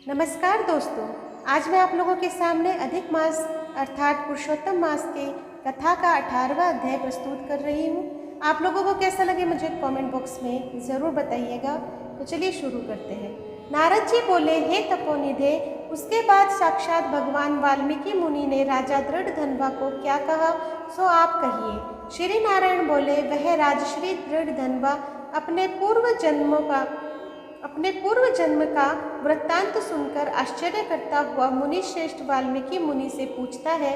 नमस्कार दोस्तों, आज मैं आप लोगों के सामने अधिक मास अर्थात पुरुषोत्तम मास के कथा का 18वां अध्याय प्रस्तुत कर रही हूँ। आप लोगों को कैसा लगे मुझे कमेंट बॉक्स में ज़रूर बताइएगा। तो चलिए शुरू करते हैं। नारद जी बोले, हे तपोनिधे। उसके बाद साक्षात भगवान वाल्मीकि मुनि ने राजा दृढ़धन्वा को क्या कहा सो आप कहिए। श्री नारायण बोले, वह राजश्री दृढ़धन्वा अपने पूर्व जन्म का वृत्तांत सुनकर आश्चर्य करता हुआ मुनि श्रेष्ठ वाल्मीकि मुनि से पूछता है।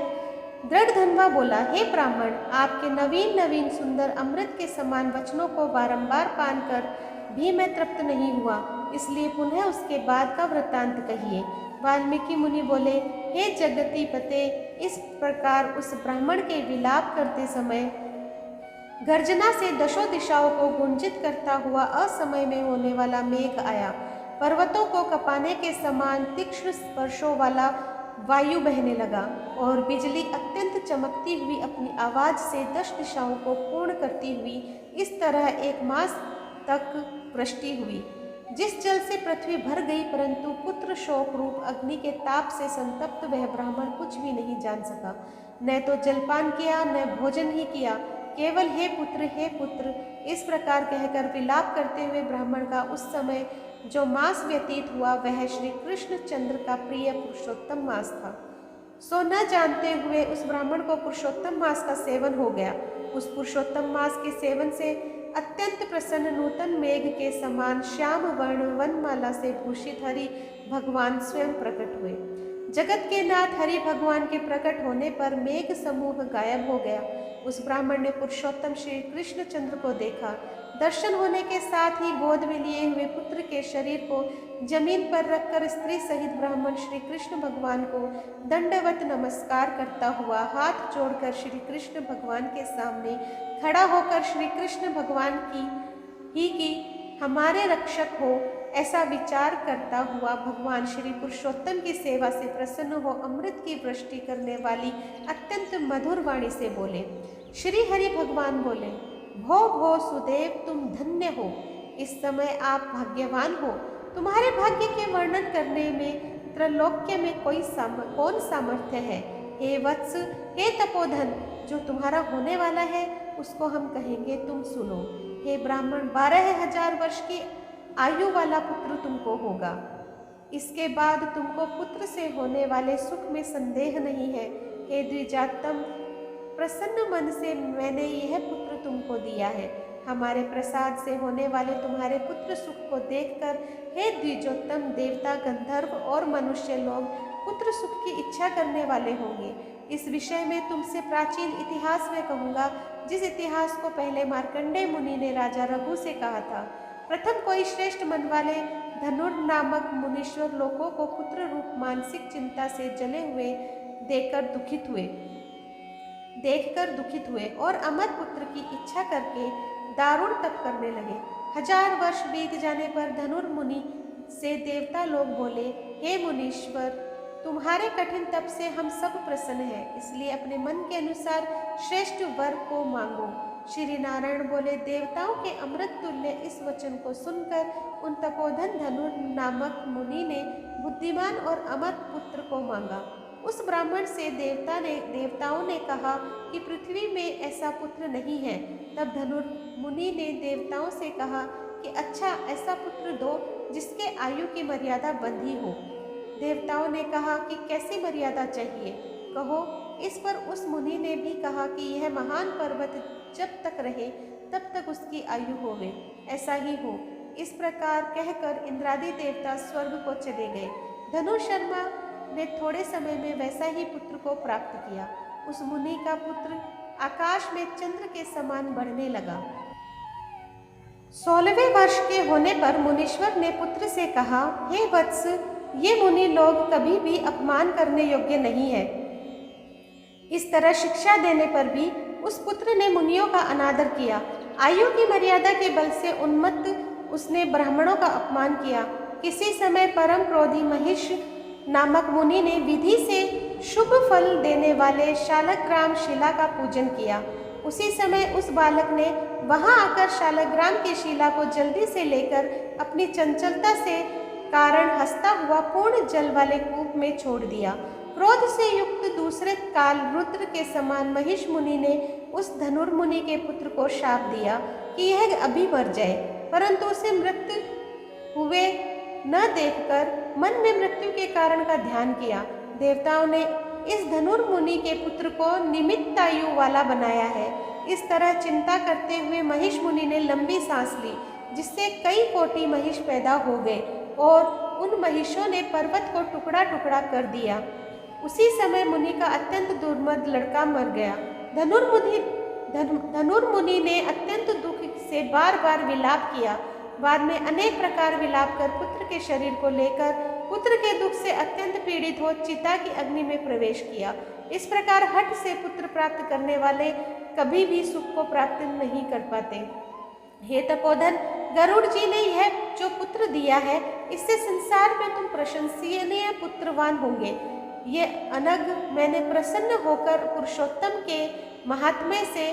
दृढ़धन्वा बोला, हे ब्राह्मण, आपके नवीन नवीन सुंदर अमृत के समान वचनों को बारंबार पान कर भी मैं तृप्त नहीं हुआ, इसलिए पुनः उसके बाद का वृत्तांत कहिए। वाल्मीकि मुनि बोले, हे जगतीपते, इस प्रकार उस ब्राह्मण के विलाप करते समय गर्जना से दशों दिशाओं को गुंजित करता हुआ असमय में होने वाला मेघ आया। पर्वतों को कपाने के समान तीक्ष्ण स्पर्शों वाला वायु बहने लगा और बिजली अत्यंत चमकती हुई अपनी आवाज से 10 दिशाओं को पूर्ण करती हुई इस तरह एक मास तक वृष्टि हुई, जिस जल से पृथ्वी भर गई, परंतु पुत्र शोक रूप अग्नि के ताप से संतप्त वह ब्राह्मण कुछ भी नहीं जान सका। न तो जलपान किया, न भोजन ही किया, केवल हे पुत्र, इस प्रकार कहकर विलाप करते हुए ब्राह्मण का उस समय जो मास व्यतीत हुआ वह श्री कृष्ण चंद्र का प्रिय पुरुषोत्तम मास था। सो न जानते हुए उस ब्राह्मण को पुरुषोत्तम मास का सेवन हो गया। उस पुरुषोत्तम मास के सेवन से अत्यंत प्रसन्न नूतन मेघ के समान श्याम वर्ण वनमाला से भूषित हरि भगवान स्वयं प्रकट हुए। जगत के नाथ हरि भगवान के प्रकट होने पर मेघ समूह गायब हो गया। उस ब्राह्मण ने पुरुषोत्तम श्री कृष्ण चंद्र को देखा। दर्शन होने के साथ ही गोद में लिए हुए पुत्र के शरीर को जमीन पर रखकर स्त्री सहित ब्राह्मण श्री कृष्ण भगवान को दंडवत नमस्कार करता हुआ हाथ जोड़कर श्री कृष्ण भगवान के सामने खड़ा होकर श्री कृष्ण भगवान की हमारे रक्षक हो ऐसा विचार करता हुआ भगवान श्री पुरुषोत्तम की सेवा से प्रसन्न हो अमृत की वृष्टि करने वाली अत्यंत मधुर वाणी से बोले। श्री हरि भगवान बोले, भो भो सुदेव, तुम धन्य हो, इस समय आप भाग्यवान हो। तुम्हारे भाग्य के वर्णन करने में त्रैलोक्य में कौन सामर्थ्य है। हे वत्स, हे तपोधन, जो तुम्हारा होने वाला है उसको हम कहेंगे, तुम सुनो। हे ब्राह्मण, 12,000 वर्ष की आयु वाला पुत्र तुमको होगा। इसके बाद तुमको पुत्र से होने वाले सुख में संदेह नहीं है। हे द्विजातम, प्रसन्न मन से मैंने यह पुत्र तुमको दिया है। हमारे प्रसाद से होने वाले तुम्हारे पुत्र सुख को देखकर हे द्विजोत्तम, देवता, गंधर्व और मनुष्य लोग पुत्र सुख की इच्छा करने वाले होंगे। इस विषय में तुमसे प्राचीन इतिहास में कहूँगा, जिस इतिहास को पहले मार्कंडेय मुनि ने राजा रघु से कहा था। प्रथम कोई श्रेष्ठ मन वाले धनुर नामक मुनीश्वर लोगों को पुत्र रूप मानसिक चिंता से जले हुए देखकर दुखित हुए और अमर पुत्र की इच्छा करके दारुण तप करने लगे। 1000 वर्ष बीत जाने पर धनुर मुनि से देवता लोग बोले, हे मुनीश्वर, तुम्हारे कठिन तप से हम सब प्रसन्न हैं, इसलिए अपने मन के अनुसार श्रेष्ठ वर को मांगो। श्री नारायण बोले, देवताओं के अमृत तुल्य इस वचन को सुनकर उन तपोधन धनुर नामक मुनि ने बुद्धिमान और अमर पुत्र को मांगा। उस ब्राह्मण से देवताओं ने कहा कि पृथ्वी में ऐसा पुत्र नहीं है। तब धनुर मुनि ने देवताओं से कहा कि अच्छा, ऐसा पुत्र दो जिसके आयु की मर्यादा बंधी हो। देवताओं ने कहा कि कैसी मर्यादा चाहिए, कहो। इस पर उस मुनि ने भी कहा कि यह महान पर्वत जब तक रहे तब तक उसकी आयु होवे, ऐसा ही हो। इस प्रकार कहकर इंद्रादि देवता स्वर्ग को चले गए। धनु शर्मा ने थोड़े समय में वैसा ही पुत्र को प्राप्त किया। उस मुनि का पुत्र आकाश में चंद्र के समान बढ़ने लगा। 16वें वर्ष के होने पर मुनीश्वर ने पुत्र से कहा, हे वत्स, ये मुनि लोग कभी भी अपमान करने योग्य नहीं है। इस तरह शिक्षा देने पर भी उस पुत्र ने मुनियों का अनादर किया। आयु की मर्यादा के बल से उन्मत्त उसने ब्राह्मणों का अपमान किया। किसी समय परम क्रोधी महिष नामक मुनि ने विधि से शुभ फल देने वाले शालग्राम शिला का पूजन किया। उसी समय उस बालक ने वहां आकर शालग्राम की शिला को जल्दी से लेकर अपनी चंचलता से कारण हंसता हुआ पूर्ण जल वाले कूप में छोड़ दिया। क्रोध से युक्त दूसरे काल रुद्र के समान महिष मुनि ने उस धनुर्मुनि के पुत्र को शाप दिया कि यह अभी मर जाए, परंतु उसे मृत्यु हुए न देखकर मन में मृत्यु के कारण का ध्यान किया। देवताओं ने इस धनुर्मुनि के पुत्र को निमित्तायु वाला बनाया है। इस तरह चिंता करते हुए महिष मुनि ने लंबी सांस ली, जिससे कई कोटि महिष पैदा हो गए और उन महिषों ने पर्वत को टुकड़ा टुकड़ा कर दिया। उसी समय मुनि का अत्यंत दुर्मद लड़का मर गया। धनुर्मुनि ने अत्यंत दुख से बार बार विलाप किया। बाद में अनेक प्रकार विलाप कर पुत्र के शरीर को लेकर पुत्र के दुख से अत्यंत पीड़ित हो चिता की अग्नि में प्रवेश किया। इस प्रकार हठ से पुत्र प्राप्त करने वाले कभी भी सुख को प्राप्त नहीं कर पाते। हे तपोधन, गरुड़ जी ने यह जो पुत्र दिया है, इससे संसार में तुम प्रशंसनीय पुत्रवान होंगे। ये अनग मैंने प्रसन्न होकर पुरुषोत्तम के महात्म्य से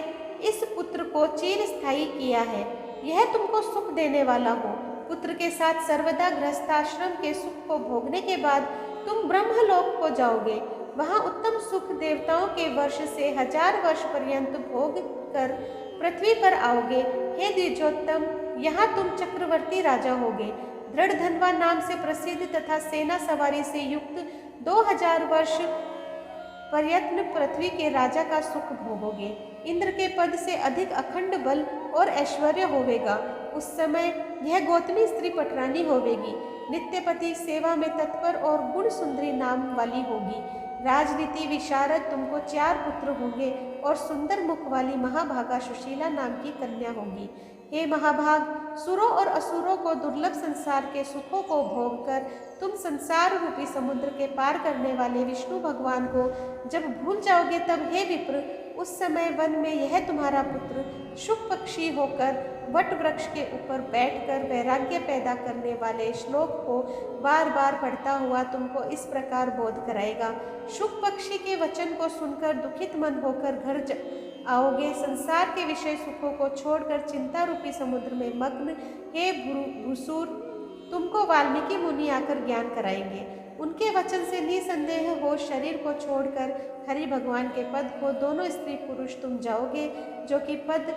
इस पुत्र को चिरस्थायी किया है। यह तुमको सुख देने वाला हो। पुत्र के साथ सर्वदा गृहस्थाश्रम के सुख को भोगने के बाद तुम ब्रह्मलोक को जाओगे। वहाँ उत्तम सुख देवताओं के वर्ष से 1000 वर्ष पर्यंत भोग कर पृथ्वी पर आओगे। हे द्विजोत्तम, यहाँ तुम चक्रवर्ती राजा होगे। दृढ़ धनवा नाम से प्रसिद्ध तथा सेना सवारी से युक्त 2000 वर्ष प्रयत्न पृथ्वी के राजा का सुख भोगोगे। इंद्र के पद से अधिक अखंड बल और ऐश्वर्य होवेगा। उस समय यह गौतमी स्त्री पटरानी होवेगी। नित्यपति सेवा में तत्पर और गुण सुंदरी नाम वाली होगी। राजनीति विशारद तुमको 4 पुत्र होंगे और सुंदर मुख वाली महाभागा सुशीला नाम की कन्या होगी। हे महाभाग, सुरों और असुरों को दुर्लभ संसार के सुखों को भोग कर तुम संसार रूपी समुद्र के पार करने वाले विष्णु भगवान को जब भूल जाओगे, तब हे विप्र, उस समय वन में यह तुम्हारा पुत्र शुक पक्षी होकर वट वृक्ष के ऊपर बैठकर वैराग्य पैदा करने वाले श्लोक को बार बार पढ़ता हुआ तुमको इस प्रकार बोध कराएगा। शुक पक्षी के वचन को सुनकर दुखित मन होकर घर आओगे। संसार के विषय सुखों को छोड़कर चिंता रूपी समुद्र में मग्न हे भूसुर, तुमको वाल्मीकि मुनि आकर ज्ञान कराएंगे। उनके वचन से निसंदेह हो शरीर को छोड़कर हरि भगवान के पद को दोनों स्त्री पुरुष तुम जाओगे, जो कि पद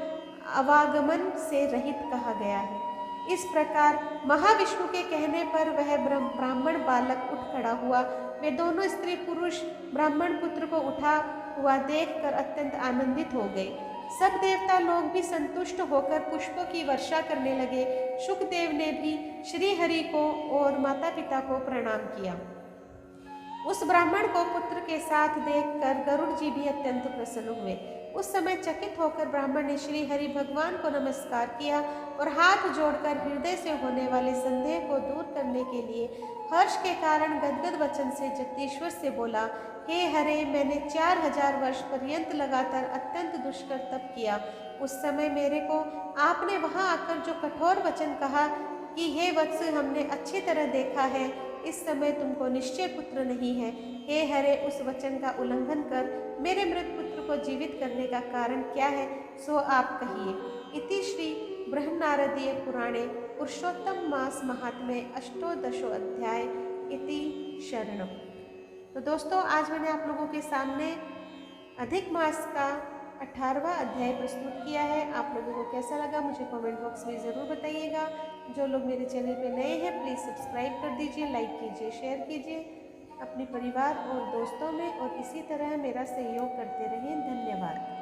अवागमन से रहित कहा गया है। इस प्रकार महाविष्णु के कहने पर वह ब्राह्मण बालक उठ खड़ा हुआ। वे दोनों स्त्री पुरुष ब्राह्मण पुत्र को उठा हुआ देखकर अत्यंत आनंदित हो गए। सब देवता लोग भी संतुष्ट होकर पुष्पों की वर्षा करने लगे। शुकदेव ने भी श्री हरि को और माता पिता को प्रणाम किया। उस ब्राह्मण को पुत्र के साथ देखकर गरुड़ जी भी अत्यंत प्रसन्न हुए। उस समय चकित होकर ब्राह्मण ने श्री हरि भगवान को नमस्कार किया और हाथ जोड़कर हृदय से होने वाले संदेह को दूर करने के लिए हर्ष के कारण गदगद वचन से जगदीश्वर से बोला, हे हरे, मैंने 4000 वर्ष पर्यंत लगातार अत्यंत दुष्कर तप किया। उस समय मेरे को आपने वहां आकर जो कठोर वचन कहा कि हे वत्स, हमने अच्छी तरह देखा है, इस समय तुमको निश्चय पुत्र नहीं है। हे हरे, उस वचन का उल्लंघन कर मेरे मृत पुत्र को जीवित करने का कारण क्या है, सो आप कहिए। इति श्री बृहन्नारदीय पुराणे पुरुषोत्तम मास महात्म्ये अष्टोदशो अध्याय इति शरणम। तो दोस्तों, आज मैंने आप लोगों के सामने अधिक मास का 18वां अध्याय प्रस्तुत किया है। आप लोगों को कैसा लगा मुझे कमेंट बॉक्स में ज़रूर बताइएगा। जो लोग मेरे चैनल पे नए हैं प्लीज़ सब्सक्राइब कर दीजिए, लाइक कीजिए, शेयर कीजिए अपने परिवार और दोस्तों में, और इसी तरह मेरा सहयोग करते रहें। धन्यवाद।